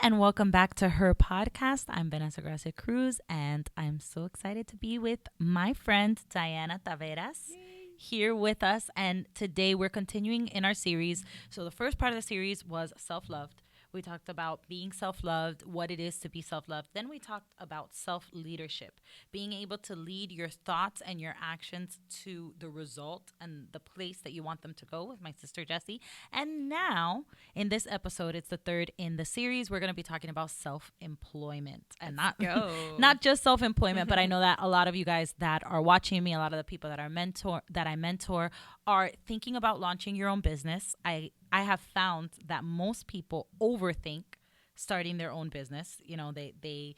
and welcome back to her podcast. I'm Vanessa Gracia Cruz, and I'm so excited to be with my friend Diana Taveras. Yay. Here with us. And today we're continuing in our series. So the first part of the series was self-loved. We talked about being self-loved, what it is to be self-loved. Then we talked about self-leadership, being able to lead your thoughts and your actions to the result and the place that you want them to go with my sister Jessie. And now, in this episode, it's the third in the series, we're going to be talking about self-employment. And not just self-employment, but I know that a lot of you guys that are watching me, a lot of the people that I mentor are thinking about launching your own business. I have found that most people overthink starting their own business. You know, they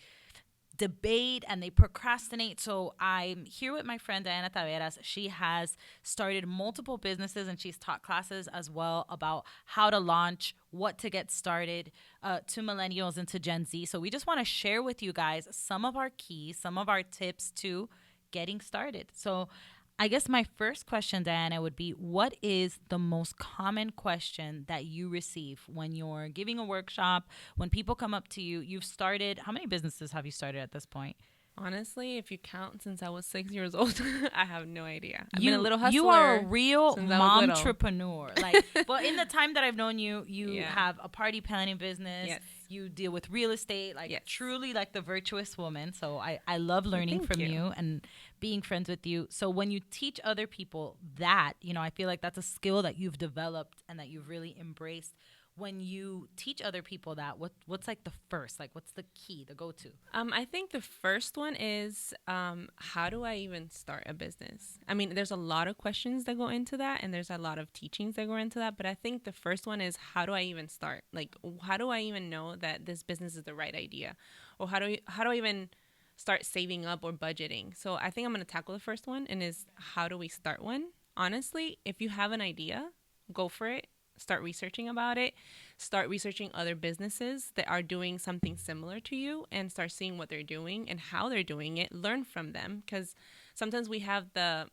debate and they procrastinate. So I'm here with my friend Diana Taveras. She has started multiple businesses and she's taught classes as well about how to launch, what to get started to millennials and to Gen Z. So we just want to share with you guys some of our keys, some of our tips to getting started. So I guess my first question, Diana, would be, what is the most common question that you receive when you're giving a workshop, when people come up to you? You've started, how many businesses have you started at this point? Honestly, if you count since I was 6 years old, I have no idea. I've been a little hustler. You are a real momtrepreneur. Like, well, in the time that I've known you, you have a party planning business. Yes. You deal with real estate, like truly like the virtuous woman. So I love learning from you and being friends with you. So when you teach other people that, you know, I feel like that's a skill that you've developed and that you've really embraced. When you teach other people that, what's like the first, like what's the key, the go-to? I think the first one is how do I even start a business? I mean, there's a lot of questions that go into that and there's a lot of teachings that go into that. But I think the first one is, how do I even start? Like, how do I even know that this business is the right idea? Or how do I even start saving up or budgeting? So I think I'm going to tackle the first one, and is, how do we start one? Honestly, if you have an idea, go for it. Start researching about it. Start researching other businesses that are doing something similar to you and start seeing what they're doing and how they're doing it. Learn from them, because sometimes we have the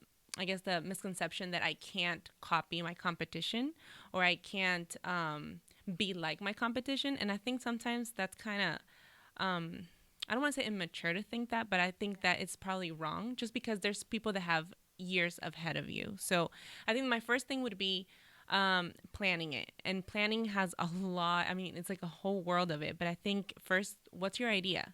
misconception that I can't copy my competition or I can't be like my competition. And I think sometimes that's kind of, I don't want to say immature to think that, but I think that it's probably wrong just because there's people that have years ahead of you. So I think my first thing would be planning it. And planning has a lot, I mean, it's like a whole world of it. But I think first, what's your idea?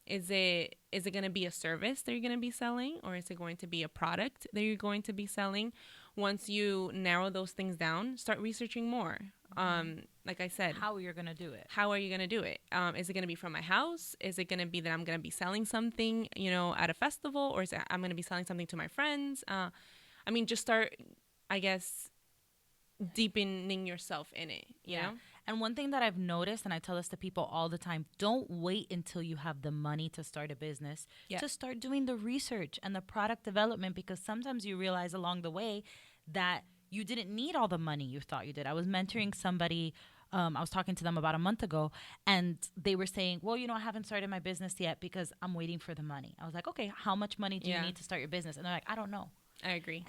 Is it going to be a service that you're going to be selling, or is it going to be a product that you're going to be selling? Once you narrow those things down, start researching more. Like I said, how you're going to do it. How are you going to do it? Is it going to be from my house? Is it going to be that I'm going to be selling something, at a festival, or is it I'm going to be selling something to my friends? I mean, just start, I guess, deepening yourself in it, you know? And one thing that I've noticed, and I tell this to people all the time, don't wait until you have the money to start a business to start doing the research and the product development, because sometimes you realize along the way that you didn't need all the money you thought you did. I was mentoring somebody, I was talking to them about a month ago, and they were saying, well, I haven't started my business yet because I'm waiting for the money. I was like, okay, how much money do you need to start your business? And they're like, I don't know. I agree.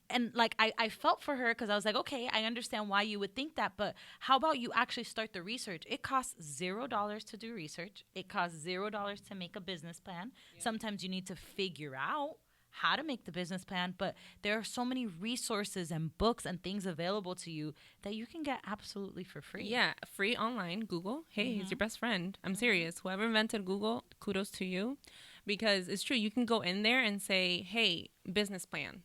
And like, I felt for her, because I was like, okay, I understand why you would think that, but how about you actually start the research? It costs $0 to do research. It costs $0 to make a business plan. Yeah. Sometimes you need to figure out how to make the business plan, but there are so many resources and books and things available to you that you can get absolutely for free. Yeah, free online. Google, hey, he's your best friend. I'm serious. Whoever invented Google, kudos to you, because it's true. You can go in there and say, hey, business plan.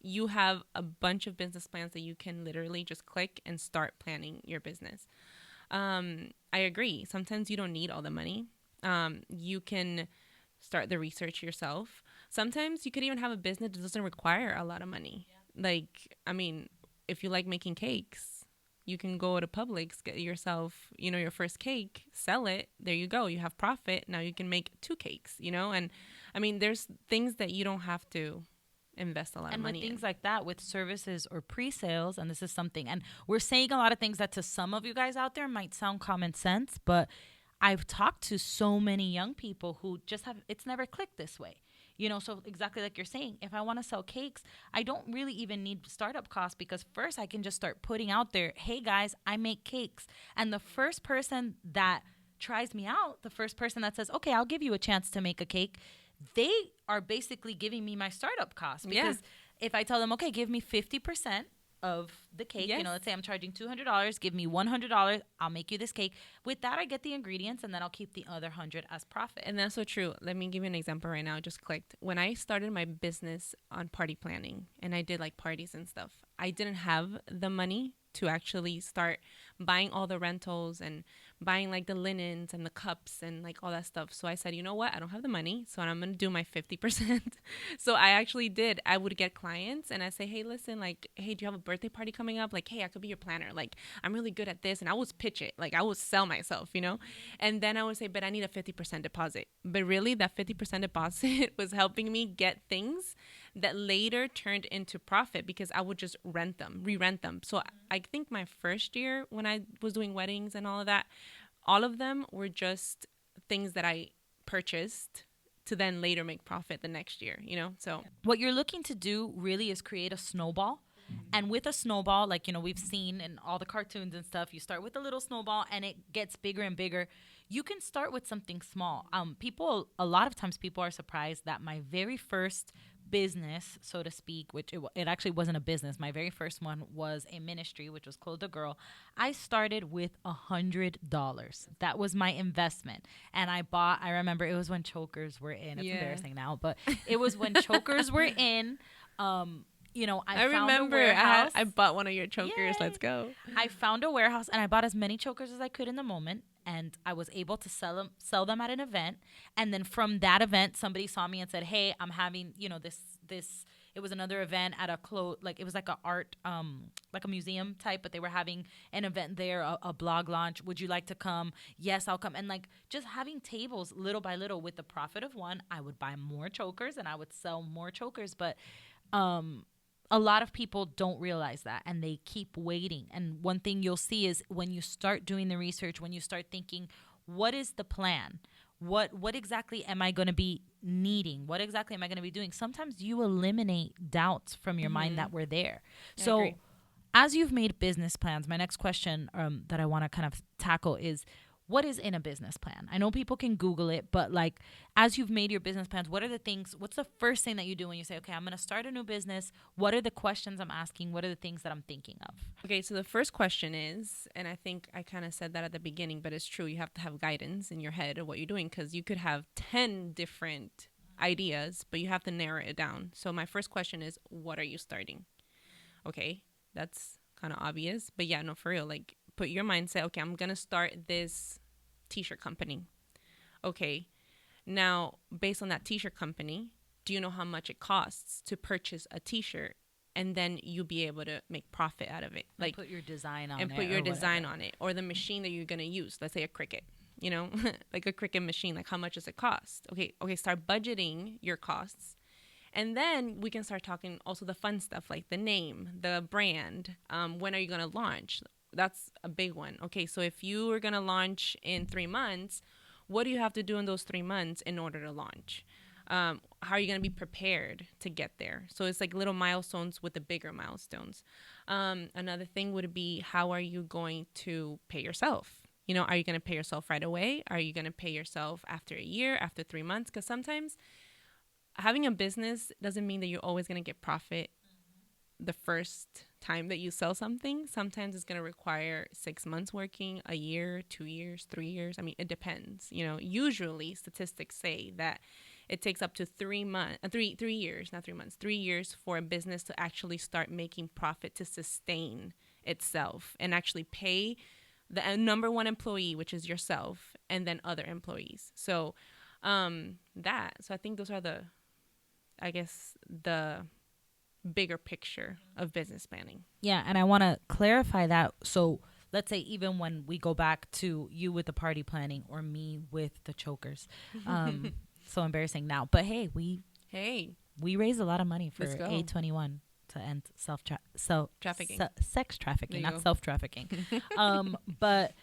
You have a bunch of business plans that you can literally just click and start planning your business. I agree. Sometimes you don't need all the money. You can start the research yourself. Sometimes you could even have a business that doesn't require a lot of money. Yeah. Like, I mean, if you like making cakes, you can go to Publix, get yourself, your first cake, sell it. There you go. You have profit. Now you can make 2 cakes, And I mean, there's things that you don't have to invest a lot of money in. And with things like that, with services or pre-sales, and this is something, and we're saying a lot of things that to some of you guys out there might sound common sense, but I've talked to so many young people who just have, it's never clicked this way. So exactly like you're saying, if I want to sell cakes, I don't really even need startup costs, because first I can just start putting out there, hey guys, I make cakes. And the first person that tries me out, the first person that says, okay, I'll give you a chance to make a cake, they are basically giving me my startup costs. Because if I tell them, okay, give me 50% of the cake, let's say I'm charging $200, give me $100, I'll make you this cake. With that, I get the ingredients, and then I'll keep the other 100 as profit. And that's so true. Let me give you an example right now. It just clicked. When I started my business on party planning, and I did like parties and stuff, I didn't have the money to actually start buying all the rentals and buying like the linens and the cups and like all that stuff. So I said, you know what? I don't have the money, so I'm going to do my 50%. So I actually did. I would get clients and I say, hey, listen, like, hey, do you have a birthday party coming up? Like, hey, I could be your planner. Like, I'm really good at this. And I would pitch it. Like, I would sell myself, And then I would say, but I need a 50% deposit. But really, that 50% deposit was helping me get things that later turned into profit, because I would just re-rent them. So I think my first year when I was doing weddings and all of that, all of them were just things that I purchased to then later make profit the next year, So what you're looking to do really is create a snowball. And with a snowball, like, we've seen in all the cartoons and stuff, you start with a little snowball and it gets bigger and bigger. You can start with something small. A lot of times people are surprised that my very first business, so to speak, which it actually wasn't a business. My very first one was a ministry, which was Clothe a Girl. I started with $100. That was my investment. And I remember it was when chokers were in. It's embarrassing now, but it was when chokers were in. I remember I bought one of your chokers. Let's go. I found a warehouse and I bought as many chokers as I could in the moment. And I was able to sell them at an event. And then from that event, somebody saw me and said, hey, I'm having, this, it was another event at it was like a art, like a museum type, but they were having an event there, a blog launch. Would you like to come? Yes, I'll come. And like just having tables little by little, with the profit of one, I would buy more chokers and I would sell more chokers. But, a lot of people don't realize that, and they keep waiting. And one thing you'll see is when you start doing the research, when you start thinking, what is the plan? What exactly am I going to be needing? What exactly am I going to be doing? Sometimes you eliminate doubts from your mind that were there. So as you've made business plans, my next question that I want to kind of tackle is, what is in a business plan? I know people can Google it, but like, as you've made your business plans, what's the first thing that you do when you say, okay, I'm going to start a new business? What are the questions I'm asking? What are the things that I'm thinking of? Okay, so the first question is, and I think I kind of said that at the beginning, but it's true, you have to have guidance in your head of what you're doing, because you could have 10 different ideas, but you have to narrow it down. So my first question is, what are you starting? Okay, that's kind of obvious, but yeah, no, for real, like, put your mindset, okay, I'm going to start this t-shirt company. Okay, now, based on that t-shirt company, do you know how much it costs to purchase a t-shirt? And then you'll be able to make profit out of it. Like, put your design on it. And put your design on it. Or the machine that you're going to use. Let's say a Cricut, like a Cricut machine. Like, how much does it cost? Okay, start budgeting your costs. And then we can start talking also the fun stuff, like the name, the brand. When are you going to launch? That's a big one. Okay, so if you are going to launch in 3 months, what do you have to do in those 3 months in order to launch? How are you going to be prepared to get there? So it's like little milestones with the bigger milestones. Another thing would be, how are you going to pay yourself? Are you going to pay yourself right away? Are you going to pay yourself after a year, after 3 months? Because sometimes having a business doesn't mean that you're always going to get profit the first time that you sell something. Sometimes it's going to require 6 months working, a year, 2 years, 3 years. I mean, it depends. Usually statistics say that it takes up to 3 months, 3 years, not 3 months, 3 years for a business to actually start making profit, to sustain itself and actually pay the number one employee, which is yourself, and then other employees. So so I think those are the bigger picture of business planning. Yeah, and I want to clarify that. So let's say even when we go back to you with the party planning or me with the chokers, so embarrassing now. But hey, we raised a lot of money for A21 to end trafficking, sex trafficking, not self trafficking. But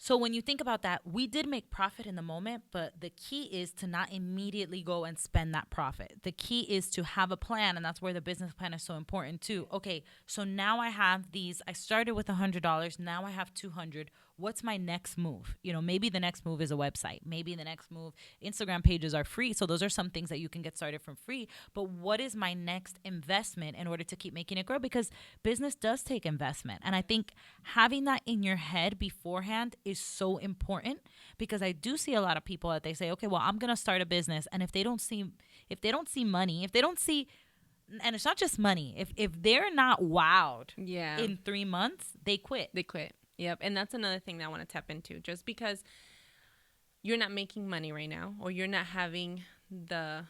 So when you think about that, we did make profit in the moment, but the key is to not immediately go and spend that profit. The key is to have a plan, and that's where the business plan is so important too. Okay, so now I have these, I started with $100, now I have 200. What's my next move? You know, maybe the next move is a website. Maybe the next move, Instagram pages are free. So those are some things that you can get started from free. But what is my next investment in order to keep making it grow? Because business does take investment. And I think having that in your head beforehand is so important, because I do see a lot of people that they say, okay, well, I'm going to start a business. And if they don't see money, if they don't see, and it's not just money, if they're not wowed in 3 months, they quit. They quit. Yep. And that's another thing that I want to tap into. Just because you're not making money right now, or you're not having the,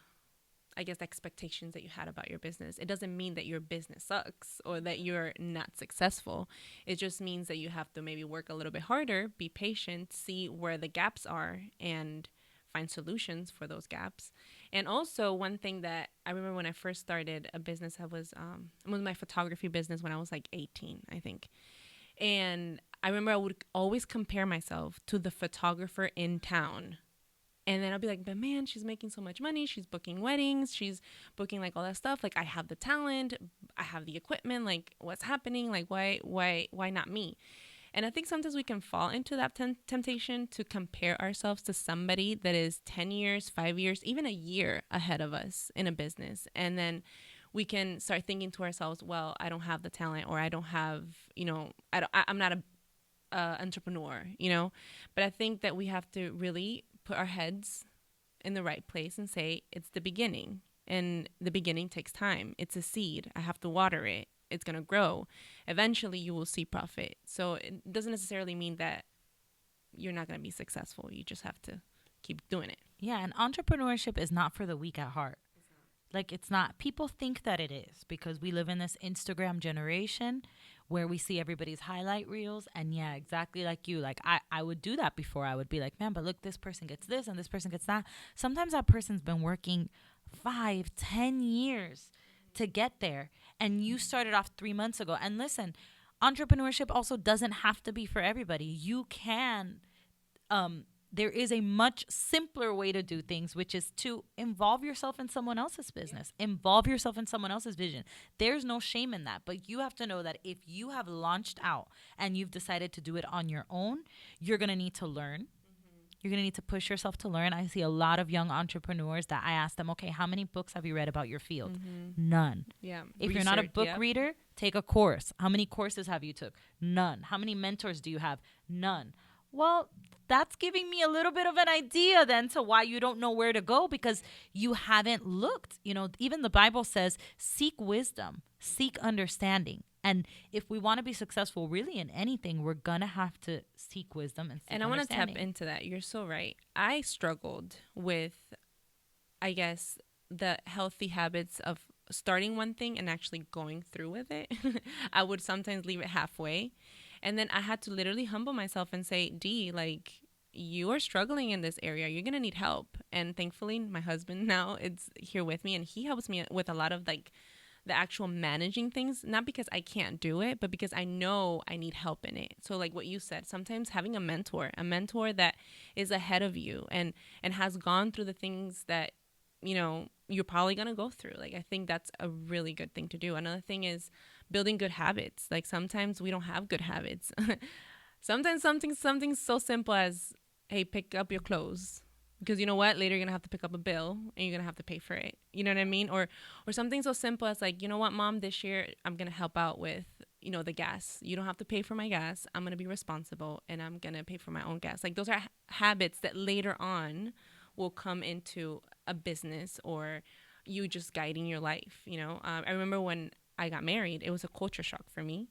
I guess, expectations that you had about your business, it doesn't mean that your business sucks or that you're not successful. It just means that you have to maybe work a little bit harder, be patient, see where the gaps are, and find solutions for those gaps. And also, one thing that I remember when I first started a business, I was my photography business when I was like 18, I think. And I remember I would always compare myself to the photographer in town. And then I'll be like, but man, she's making so much money. She's booking weddings. She's booking like all that stuff. Like, I have the talent. I have the equipment. Like, what's happening? Like, why not me? And I think sometimes we can fall into that temptation to compare ourselves to somebody that is 10 years, 5 years, even a year ahead of us in a business. And then we can start thinking to ourselves, well, I don't have the talent, or I don't have, I'm not a entrepreneur, But I think that we have to really put our heads in the right place and say, it's the beginning, and the beginning takes time. It's a seed. I have to water it. It's going to grow. Eventually you will see profit. So it doesn't necessarily mean that you're not going to be successful. You just have to keep doing it. Yeah. And entrepreneurship is not for the weak at heart. Like, it's not. People think that it is, because we live in this Instagram generation where we see everybody's highlight reels. And yeah, exactly like you. Like, I would do that before. I would be like, man, but look, this person gets this and this person gets that. Sometimes that person's been working 5-10 years to get there, and you started off 3 months ago. And listen, entrepreneurship also doesn't have to be for everybody. You can there is a much simpler way to do things, which is to involve yourself in someone else's business, involve yourself in someone else's vision. There's no shame in that, but you have to know that if you have launched out and you've decided to do it on your own, you're going to need to learn. You're going to need to push yourself to learn. I see a lot of young entrepreneurs that I ask them, okay, how many books have you read about your field? None. Yeah. If you're not a book reader, take a course. How many courses have you took? None. How many mentors do you have? None. Well, that's giving me a little bit of an idea then to why you don't know where to go, because you haven't looked. Even the Bible says, seek wisdom, seek understanding. And if we want to be successful really in anything, we're going to have to seek wisdom and seek understanding. And I want to tap into that. You're so right. I struggled with, I guess, the healthy habits of starting one thing and actually going through with it. I would sometimes leave it halfway. And then I had to literally humble myself and say, Dee, like, you are struggling in this area. You're going to need help. And thankfully, my husband now is here with me, and he helps me with a lot of like the actual managing things, not because I can't do it, but because I know I need help in it. So like what you said, sometimes having a mentor that is ahead of you and has gone through the things that, you're probably going to go through. Like, I think that's a really good thing to do. Another thing is building good habits. Like, sometimes we don't have good habits. Sometimes something so simple as, hey, pick up your clothes. Because you know what? Later you're going to have to pick up a bill and you're going to have to pay for it. You know what I mean? Or something so simple as like, you know what, Mom, this year I'm going to help out with, the gas. You don't have to pay for my gas. I'm going to be responsible and I'm going to pay for my own gas. Like, those are habits that later on will come into a business or you just guiding your life. I remember when I got married, it was a culture shock for me,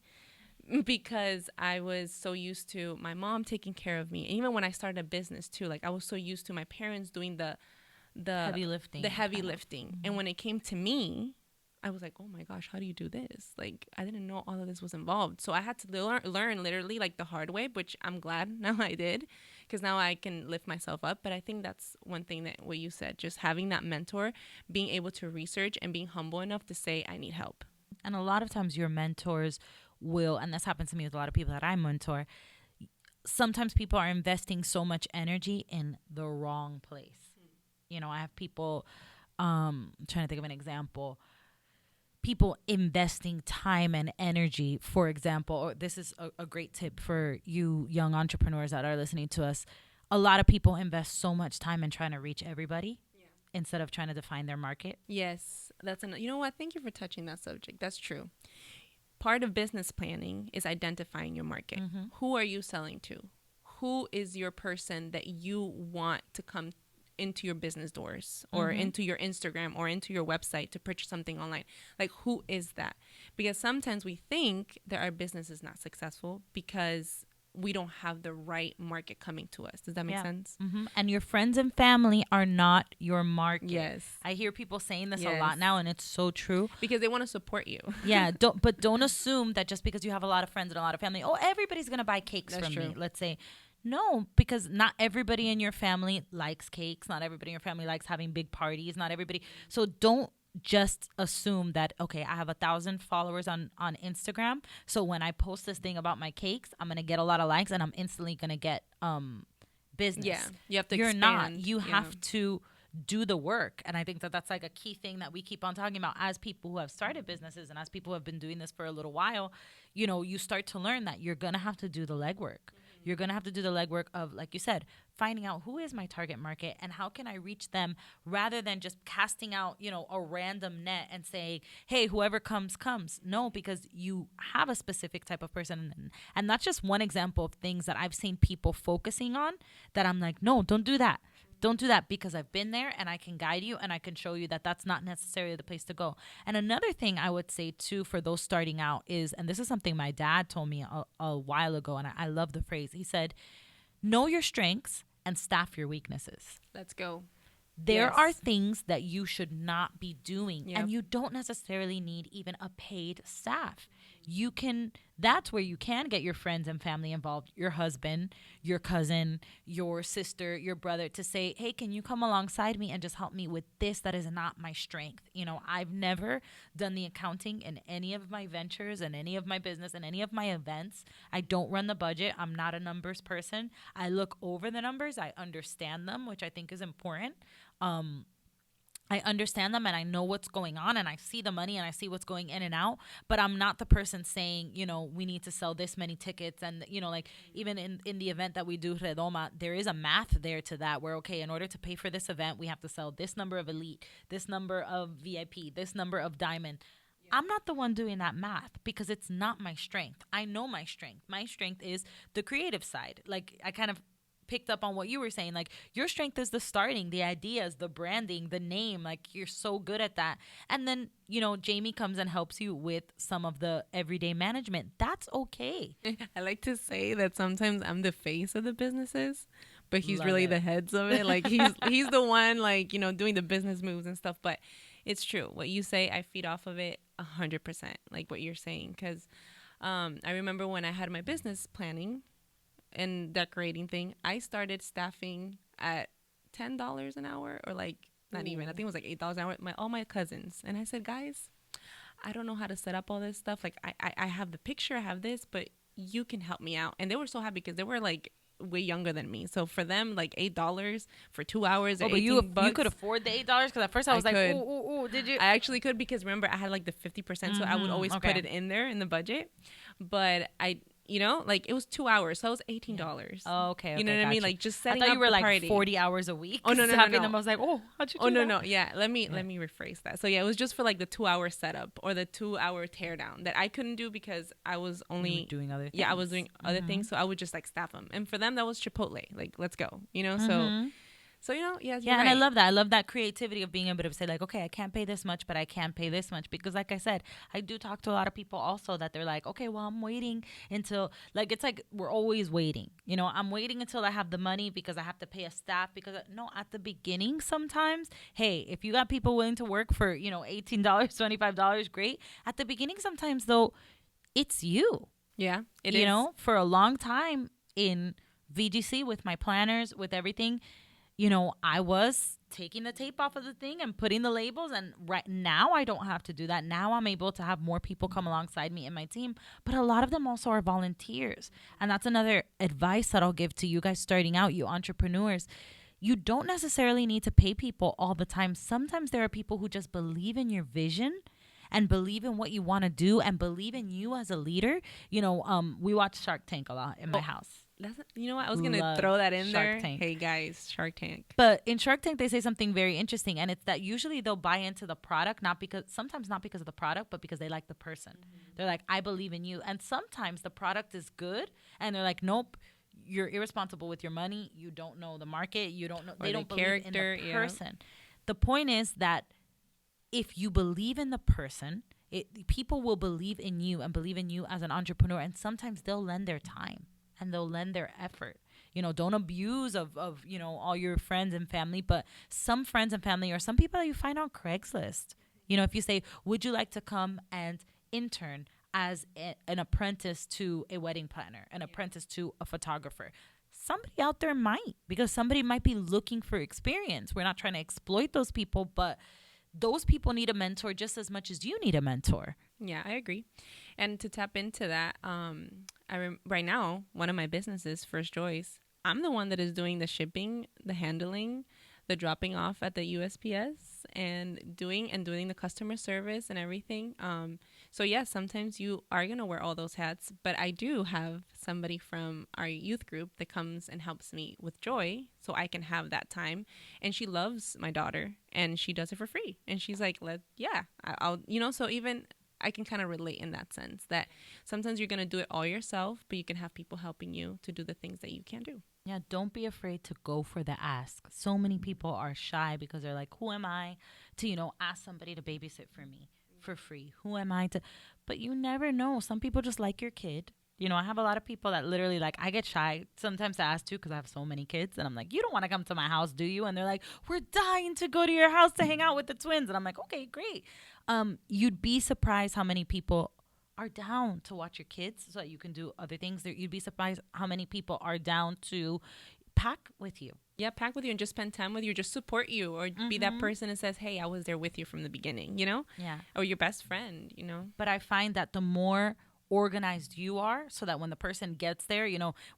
because I was so used to my mom taking care of me. And even when I started a business too, like, I was so used to my parents doing the heavy lifting. Mm-hmm. And when it came to me, I was like, oh my gosh, how do you do this? Like, I didn't know all of this was involved. So I had to learn literally like the hard way, which I'm glad now I did, because now I can lift myself up. But I think that's one thing that what you said, just having that mentor, being able to research and being humble enough to say, I need help. And a lot of times your mentors will, and this happens to me with a lot of people that I mentor, sometimes people are investing so much energy in the wrong place. You know, I have people, trying to think of an example, people investing time and energy, for example, or this is a great tip for you young entrepreneurs that are listening to us. A lot of people invest so much time in trying to reach everybody instead of trying to define their market. Yes, you know what? Thank you for touching that subject. That's true. Part of business planning is identifying your market. Who are you selling to? Who is your person that you want to come into your business doors or into your Instagram or into your website to purchase something online? Like, who is that? Because sometimes we think that our business is not successful because we don't have the right market coming to us. Does that make sense? And your friends and family are not your market. Yes. I hear people saying this a lot now, and it's so true. Because they want to support you. But don't assume that just because you have a lot of friends and a lot of family, oh, everybody's going to buy cakes from me, let's say. No, because not everybody in your family likes cakes. Not everybody in your family likes having big parties. Not everybody. So don't just assume that, okay, I have 1,000 followers on Instagram. So when I post this thing about my cakes, I'm going to get a lot of likes and I'm instantly going to get business. Yeah. You have to You're expand. not. You have to do the work. And I think that that's like a key thing that we keep on talking about as people who have started businesses and as people who have been doing this for a little while. You know, you start to learn that you're going to have to do the legwork. You're going to have to do the legwork of, like you said, finding out who is my target market and how can I reach them rather than just casting out, you know, a random net and saying, hey, whoever comes, comes. No, because you have a specific type of person. And that's just one example of things that I've seen people focusing on that I'm like, no, don't do that. Don't do that, because I've been there and I can guide you and I can show you that that's not necessarily the place to go. And another thing I would say too for those starting out is, and this is something my dad told me a while ago, and I love the phrase. He said, know your strengths and staff your weaknesses. Let's go. There are things that you should not be doing, and you don't necessarily need even a paid staff. You can, that's where you can get your friends and family involved, your husband, your cousin, your sister, your brother, to say, hey, can you come alongside me and just help me with this that is not my strength? You know, I've never done the accounting in any of my ventures and any of my business and any of my events. I don't run the budget. I'm not a numbers person. I look over the numbers. I understand them, which I think is important. I understand them and I know what's going on and I see the money and I see what's going in and out, but I'm not the person saying, you know, we need to sell this many tickets. And, you know, like even in the event that we do, Redoma, there is a math there to that where, okay, in order to pay for this event, we have to sell this number of elite, this number of VIP, this number of diamond. I'm not the one doing that math because it's not my strength. I know my strength. My strength is the creative side. Like I kind of picked up on what you were saying, like your strength is the starting, the ideas, the branding, the name, like you're so good at that. And then, you know, Jamie comes and helps you with some of the everyday management. That's okay. I like to say that sometimes I'm the face of the businesses, but he's really the heads of it. Like he's the one, like, you know, doing the business moves and stuff. But it's true. What you say, I feed off of it 100%, like what you're saying. Because I remember when I had my business planning and decorating thing, I started staffing at $10 an hour, or like not even, I think it was like $8 an hour, all my cousins. And I said, guys, I don't know how to set up all this stuff. Like I have the picture, I have this, but you can help me out. And they were so happy because they were like way younger than me. So for them, like $8 for 2 hours or $18. You could afford the $8? Because at first I was like, ooh, did you? I actually could, because remember I had like the 50%, so I would always put it in there in the budget. But you know, like it was 2 hours, so it was $18. Oh, okay. You know what I mean? Like just setting up. I thought you were like party. 40 hours a week. Oh no. Them. I was like, oh, how'd you do that? No. Yeah, let me rephrase that. So yeah, it was just for like the 2 hour setup or the 2 hour teardown that I couldn't do because I was only doing other things. Yeah, I was doing other things, so I would just like staff them. And for them, that was Chipotle. Like, let's go. You know, So, you know, yes, yeah, and right. I love that. I love that creativity of being able to say, like, okay, I can't pay this much, but I can pay this much. Because, like I said, I do talk to a lot of people also that they're like, okay, well, I'm waiting until, like, it's like we're always waiting. You know, I'm waiting until I have the money because I have to pay a staff. Because, no, at the beginning sometimes, hey, if you got people willing to work for, you know, $18, $25, great. At the beginning sometimes, though, it's you. Yeah, it is. You know, for a long time in VGC with my planners, with everything, you know, I was taking the tape off of the thing and putting the labels. And right now I don't have to do that. Now I'm able to have more people come alongside me in my team. But a lot of them also are volunteers. And that's another advice that I'll give to you guys starting out, you entrepreneurs. You don't necessarily need to pay people all the time. Sometimes there are people who just believe in your vision and believe in what you want to do and believe in you as a leader. We watch Shark Tank a lot in my house. You know what? I was going to throw that in Shark there. Tank. Hey, guys, Shark Tank. But in Shark Tank, they say something very interesting. And it's that usually they'll buy into the product, sometimes not because of the product, but because they like the person. They're like, I believe in you. And sometimes the product is good. And they're like, nope, you're irresponsible with your money. You don't know the market. You don't know. They don't believe in the person. Yeah. The point is that if you believe in the person, people will believe in you and believe in you as an entrepreneur. And sometimes they'll lend their time and they'll lend their effort. Don't abuse of all your friends and family, but some friends and family or some people that you find on Craigslist. If you say, would you like to come and intern as an apprentice to a wedding planner, an apprentice to a photographer? Somebody out there might, because somebody might be looking for experience. We're not trying to exploit those people, but those people need a mentor just as much as you need a mentor. Yeah, I agree. And to tap into that, right now, one of my businesses, First Joyce, I'm the one that is doing the shipping, the handling, the dropping off at the USPS, and doing the customer service and everything. So yes, sometimes you are going to wear all those hats, but I do have somebody from our youth group that comes and helps me with Joy so I can have that time. And she loves my daughter and she does it for free. And she's like, I'll so even I can kind of relate in that sense that sometimes you're going to do it all yourself, but you can have people helping you to do the things that you can't do. Yeah, don't be afraid to go for the ask. So many people are shy because they're like, who am I to, ask somebody to babysit for me for free? Who am I to? But you never know. Some people just like your kid. I have a lot of people that literally I get shy sometimes to ask too because I have so many kids. And I'm like, you don't want to come to my house, do you? And they're like, we're dying to go to your house to hang out with the twins. And I'm like, okay, great. You'd be surprised how many people are down to watch your kids so that you can do other things. You'd be surprised how many people are down to pack with you. Yeah, pack with you and just spend time with you, just support you, or be that person that says, hey, I was there with you from the beginning, Yeah. Or your best friend, But I find that the more organized you are, so that when the person gets there,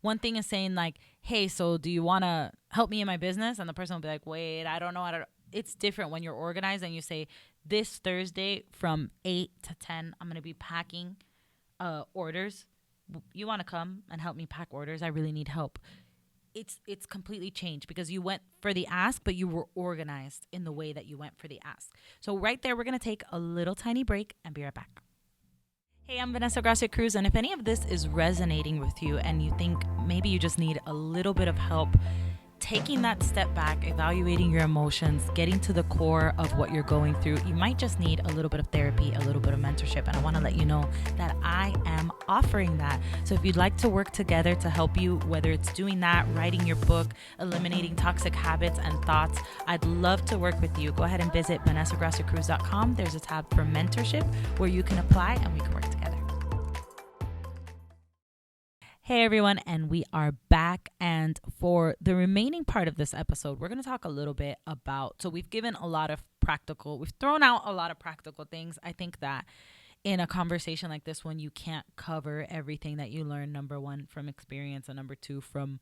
one thing is saying like, hey, so do you want to help me in my business? And the person will be like, wait, I don't know. It's different when you're organized and you say, this Thursday from 8 to 10, I'm going to be packing orders. You want to come and help me pack orders? I really need help. It's completely changed because you went for the ask, but you were organized in the way that you went for the ask. So right there, we're going to take a little tiny break and be right back. Hey, I'm Vanessa Gracia Cruz, and if any of this is resonating with you and you think maybe you just need a little bit of help taking that step back, evaluating your emotions, getting to the core of what you're going through, you might just need a little bit of therapy, a little bit of mentorship. And I want to let you know that I am offering that. So if you'd like to work together to help you, whether it's doing that, writing your book, eliminating toxic habits and thoughts, I'd love to work with you. Go ahead and visit vanessagraciacruz.com. There's a tab for mentorship where you can apply and we can work together. Hey everyone, and we are back. And for the remaining part of this episode, we're going to talk a little bit about, so we've thrown out a lot of practical things. I think that in a conversation like this one, you can't cover everything that you learn, number one, from experience, and number two, from,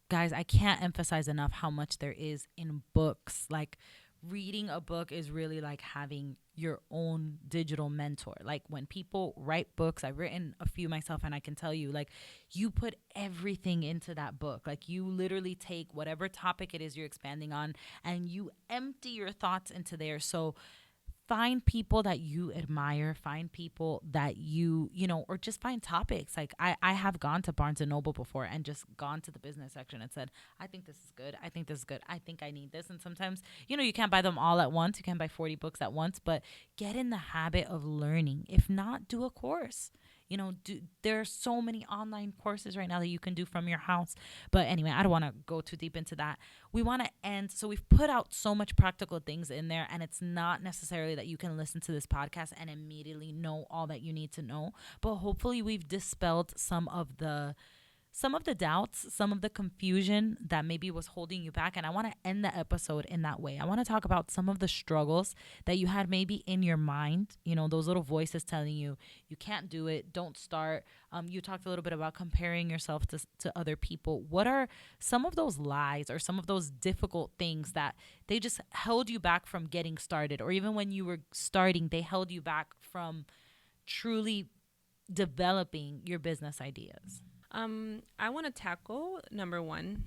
guys, I can't emphasize enough how much there is in books. Like, reading a book is really like having your own digital mentor. Like when people write books, I've written a few myself, and I can tell you, like, you put everything into that book. Like you literally take whatever topic it is you're expanding on and you empty your thoughts into there. So find people that you admire, find people that you know, or just find topics. Like I have gone to Barnes & Noble before and just gone to the business section and said, I think this is good. I think this is good. I think I need this. And sometimes, you know, you can't buy them all at once. You can't buy 40 books at once, but get in the habit of learning. If not, do a course. You know, there are so many online courses right now that you can do from your house. But anyway, I don't want to go too deep into that. We want to end. So we've put out so much practical things in there, and it's not necessarily that you can listen to this podcast and immediately know all that you need to know. But hopefully we've dispelled some of the some of the doubts, some of the confusion that maybe was holding you back. And I want to end the episode in that way. I want to talk about some of the struggles that you had maybe in your mind, you know, those little voices telling you, you can't do it, don't start. You talked a little bit about comparing yourself to other people. What are some of those lies or some of those difficult things that they just held you back from getting started? Or even when you were starting, they held you back from truly developing your business ideas? I want to tackle number one,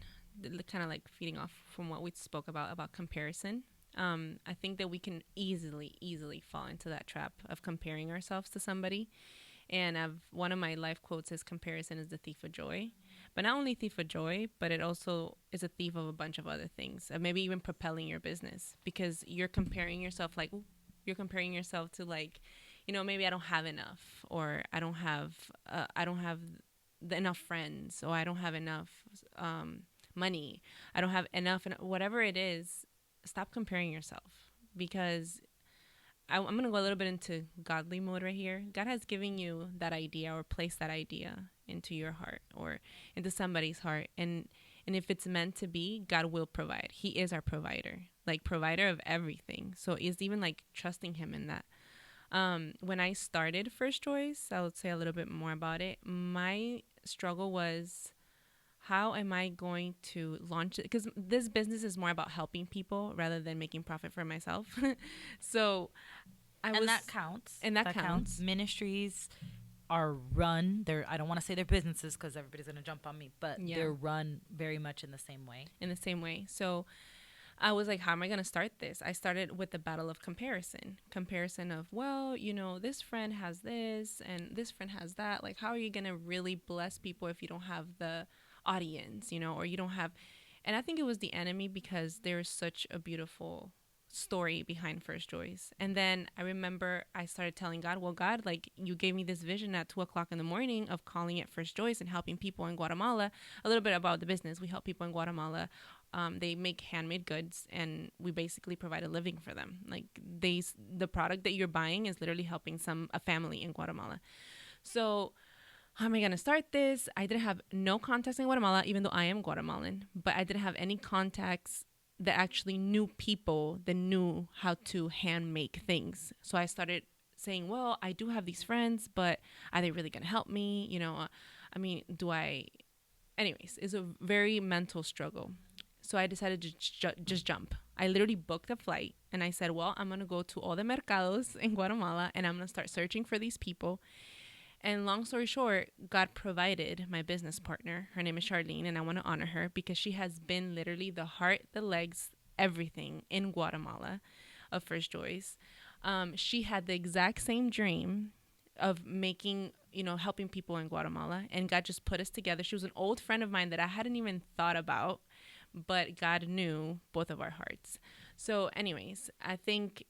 kind of like feeding off from what we spoke about comparison. I think that we can easily fall into that trap of comparing ourselves to somebody. And one of my life quotes is, comparison is the thief of joy. But not only thief of joy, but it also is a thief of a bunch of other things, maybe even propelling your business, because you're comparing yourself, like you're comparing yourself to, like, you know, maybe I don't have enough, or I don't have enough friends, or I don't have enough money, I don't have enough, and whatever it is. Stop comparing yourself, because I'm going to go a little bit into godly mode right here. God has given you that idea, or placed that idea into your heart or into somebody's heart. And if it's meant to be, God will provide. He is our provider, like provider of everything. So it's even like trusting him in that. When I started First Choice, I would say a little bit more about it. My struggle was, how am I going to launch it? Because this business is more about helping people rather than making profit for myself. So that counts. And that counts. Ministries are run. I don't want to say they're businesses because everybody's going to jump on me, but they're run very much in the same way. So I was like, how am I going to start this? I started with the battle of comparison of, well, you know, this friend has this and this friend has that. Like, how are you going to really bless people if you don't have the audience, you know, or you don't have. And I think it was the enemy, because there's such a beautiful story behind First Choice. And then I remember I started telling God, well, God, like, you gave me this vision at 2:00 in the morning of calling it First Choice and helping people in Guatemala. A little bit about the business: we help people in Guatemala. They make handmade goods, and we basically provide a living for them. Like, the product that you're buying is literally helping a family in Guatemala. So how am I going to start this? I didn't have no contacts in Guatemala, even though I am Guatemalan, but I didn't have any contacts that actually knew people that knew how to hand make things. So I started saying, well, I do have these friends, but are they really going to help me? You know, anyways, it's a very mental struggle. So I decided to just jump. I literally booked a flight, and I said, well, I'm going to go to all the mercados in Guatemala, and I'm going to start searching for these people. And long story short, God provided my business partner. Her name is Charlene, and I want to honor her because she has been literally the heart, the legs, everything in Guatemala of First Choice. She had the exact same dream of making, helping people in Guatemala, and God just put us together. She was an old friend of mine that I hadn't even thought about, but God knew both of our hearts. So anyways, I think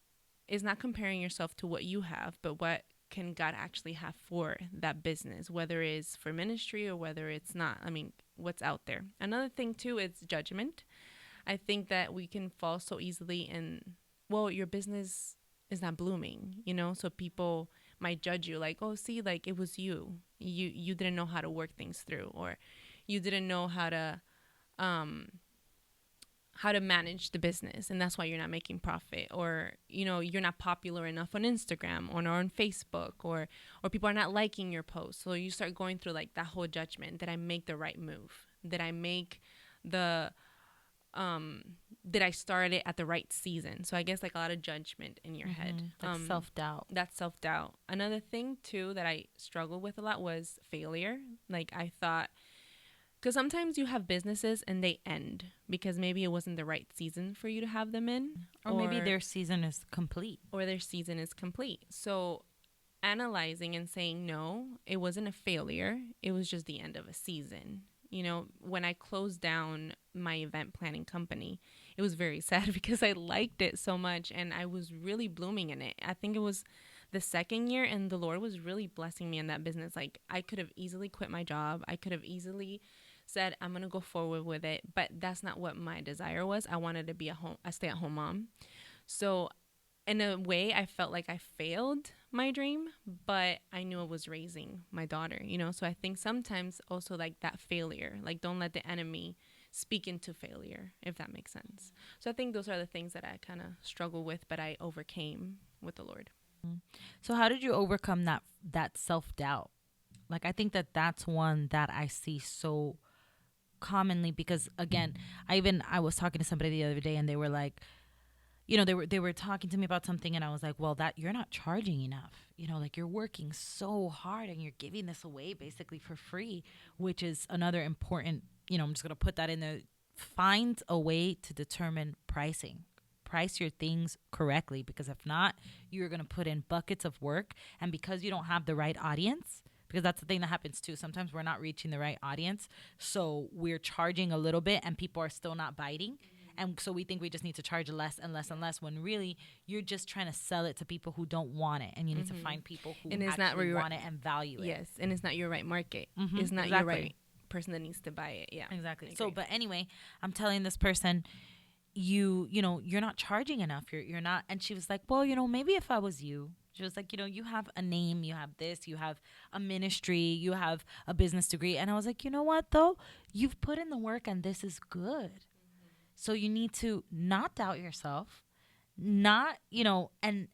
it's not comparing yourself to what you have, but what can God actually have for that business, whether it's for ministry or whether it's not. I mean, what's out there. Another thing too is judgment. I think that we can fall so easily in, well, your business is not blooming, so people might judge you like, oh, see, like it was you didn't know how to work things through, or you didn't know how to manage the business, and that's why you're not making profit, or you're not popular enough on Instagram or on Facebook, or people are not liking your posts. So you start going through like that whole judgment. Did I make the right move? Did I make did I start it at the right season? So I guess like a lot of judgment in your head. Like self-doubt. That's self-doubt. Another thing too that I struggled with a lot was failure. Like I thought, because sometimes you have businesses and they end because maybe it wasn't the right season for you to have them in. Or maybe their season is complete. So analyzing and saying, no, it wasn't a failure. It was just the end of a season. When I closed down my event planning company, it was very sad because I liked it so much and I was really blooming in it. I think it was the second year and the Lord was really blessing me in that business. Like I could have easily quit my job. I could have easily said, I'm going to go forward with it. But that's not what my desire was. I wanted to be a stay-at-home mom. So in a way, I felt like I failed my dream, but I knew I was raising my daughter, you know? So I think sometimes also like that failure, like don't let the enemy speak into failure, if that makes sense. So I think those are the things that I kind of struggle with, but I overcame with the Lord. So how did you overcome that self-doubt? Like, I think that that's one that I see so commonly, because again, I was talking to somebody the other day, and they were like, they were talking to me about something, and I was like, well, that you're not charging enough. Like, you're working so hard and you're giving this away basically for free, which is another important, I'm just going to put that in there. Find a way to determine pricing. Price your things correctly, because if not, you're going to put in buckets of work. And because you don't have the right audience, because that's the thing that happens too. Sometimes we're not reaching the right audience. So we're charging a little bit and people are still not biting. And so we think we just need to charge less and less and less, when really you're just trying to sell it to people who don't want it. And you need to find people who And it's actually not want it and value it. Yes, and it's not your right market. Mhm, It's not your exactly. right person that needs to buy it. Yeah, Exactly. I So, agree. but anyway, I'm telling this person, you're not charging enough. You're not. And she was like, well, maybe if I was you. She was like, you have a name, you have this, you have a ministry, you have a business degree. And I was like, you know what though? You've put in the work and this is good. So you need to not doubt yourself, not, and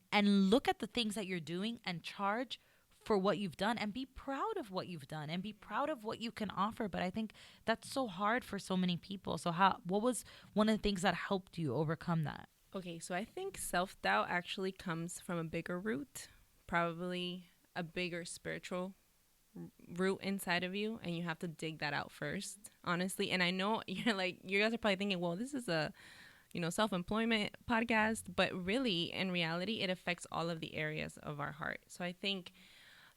look at the things that you're doing and charge for what you've done, and be proud of what you've done and be proud of what you can offer. But I think that's so hard for so many people. So what was one of the things that helped you overcome that? Okay, so I think self-doubt actually comes from a bigger root, probably a bigger spiritual root inside of you, and you have to dig that out first, honestly. And I know you guys are probably thinking, well, this is a self-employment podcast, but really in reality it affects all of the areas of our heart. So I think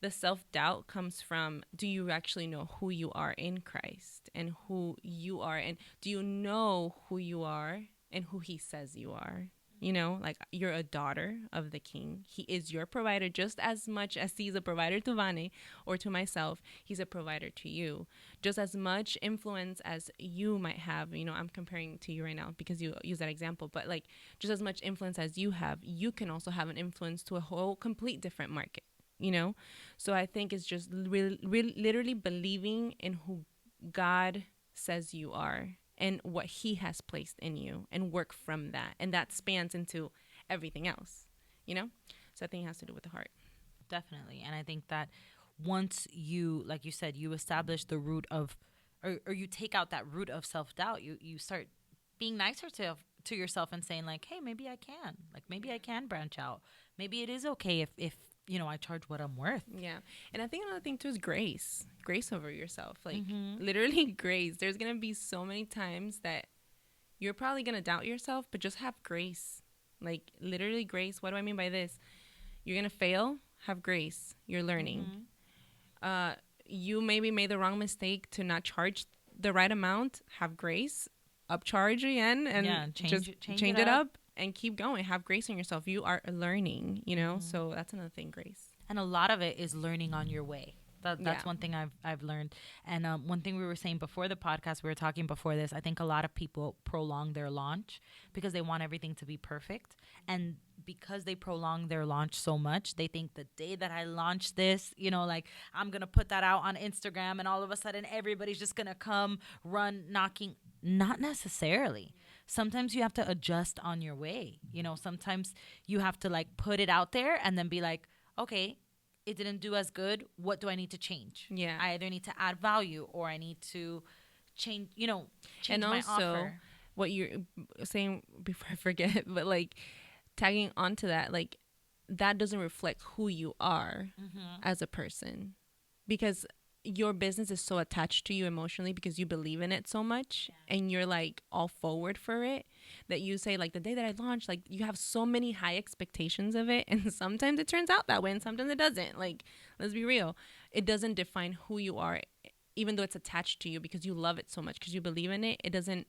the self-doubt comes from, do you actually know who you are in Christ and who you are, and do you know who you are and who he says you are? Like, you're a daughter of the King. He is your provider just as much as he's a provider to Vane or to myself. He's a provider to you. Just as much influence as you might have, I'm comparing to you right now because you use that example, but like, just as much influence as you have, you can also have an influence to a whole complete different market. So I think it's just literally believing in who God says you are and what he has placed in you, and work from that. And that spans into everything else. So I think it has to do with the heart. Definitely. And I think that once you, like you said, you establish the root of, or you take out that root of self-doubt, you start being nicer to yourself and saying like, hey, maybe I can. Like, maybe I can branch out. Maybe it is okay if I charge what I'm worth. Yeah. And I think another thing too is grace over yourself. Like, literally grace. There's going to be so many times that you're probably going to doubt yourself, but just have grace. Like, literally grace. What do I mean by this? You're going to fail. Have grace. You're learning. You maybe made the wrong mistake to not charge the right amount. Have grace. Upcharge again and change it up. And keep going. Have grace on yourself. You are learning, So that's another thing, grace. And a lot of it is learning on your way. That's one thing I've learned. And one thing we were saying before the podcast, we were talking before this, I think a lot of people prolong their launch because they want everything to be perfect. And because they prolong their launch so much, they think the day that I launch this, like, I'm going to put that out on Instagram and all of a sudden everybody's just going to come run knocking. Not necessarily. Sometimes you have to adjust on your way. Sometimes you have to like put it out there and then be like, okay, it didn't do as good. What do I need to change? Yeah. I either need to add value or I need to change and my also, offer. What you're saying before I forget, but like tagging onto that, like, that doesn't reflect who you are as a person, because your business is so attached to you emotionally because you believe in it so much and you're like all forward for it that you say like, the day that I launch, like, you have so many high expectations of it, and sometimes it turns out that way and sometimes it doesn't. Like, let's be real, it doesn't define who you are, even though it's attached to you because you love it so much, because you believe in it. It doesn't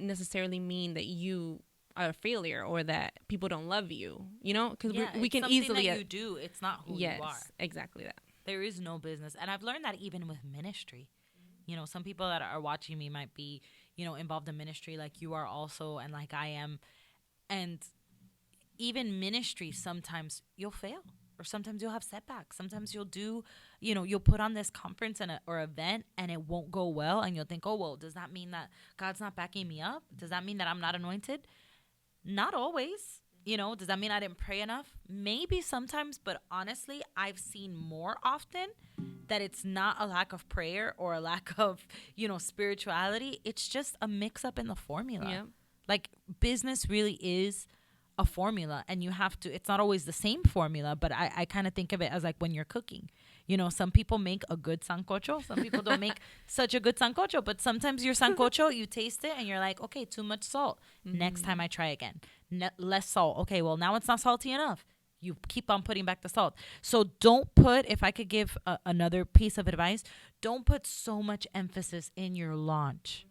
necessarily mean that you are a failure or that people don't love you, because we can easily that you do. It's not who you are. Yes, exactly that. There is no business. And I've learned that even with ministry. Some people that are watching me might be, involved in ministry like you are also, and like I am. And even ministry, sometimes you'll fail, or sometimes you'll have setbacks. Sometimes you'll do, you know, you'll put on this conference or event and it won't go well. And you'll think, oh, well, does that mean that God's not backing me up? Does that mean that I'm not anointed? Not always. You know, does that mean I didn't pray enough? Maybe sometimes, but honestly, I've seen more often that it's not a lack of prayer or a lack of, you know, spirituality. It's just a mix up in the formula. Yeah. Like, business really is a formula, and you have to, it's not always the same formula, but I kind of think of it as like when you're cooking. You know, some people make a good sancocho. Some people don't make such a good sancocho, but sometimes your sancocho, you taste it and you're like, okay, too much salt. Next time I try again. Less salt. Okay, well, now it's not salty enough. You keep on putting back the salt. So don't put, if I could give another piece of advice, don't put so much emphasis in your launch.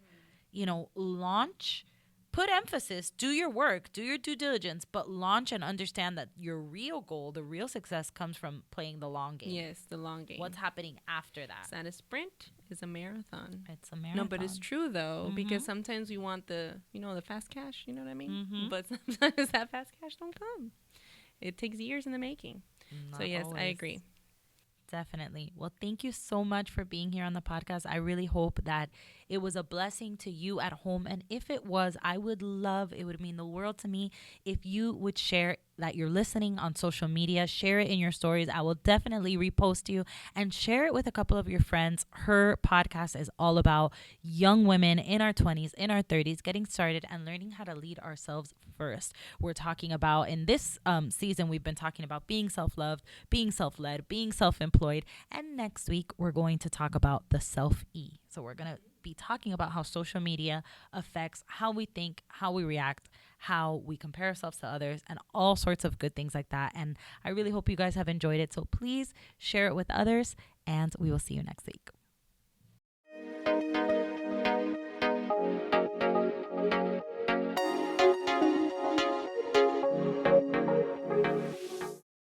You know, launch, put emphasis, do your work, do your due diligence, but launch and understand that your real goal, the real success comes from playing the long game. Yes, the long game. What's happening after that? It's not a sprint, it's a marathon. It's a marathon. No, but it's true though, because sometimes we want the fast cash, you know what I mean? Mm-hmm. But sometimes that fast cash don't come. It takes years in the making. Not so yes, always. I agree. Definitely. Well, thank you so much for being here on the podcast. I really hope that it was a blessing to you at home. And if it was, I would love, it would mean the world to me if you would share that you're listening on social media. Share it in your stories. I will definitely repost you and share it with a couple of your friends. Her podcast is all about young women in our 20s, in our 30s, getting started and learning how to lead ourselves first. We're talking about, in this season, we've been talking about being self-loved, being self-led, being self-employed. And next week, we're going to talk about the self-E. So we're going to be talking about how social media affects how we think, how we react, how we compare ourselves to others, and all sorts of good things like that. And I really hope you guys have enjoyed it. So please share it with others, and we will see you next week.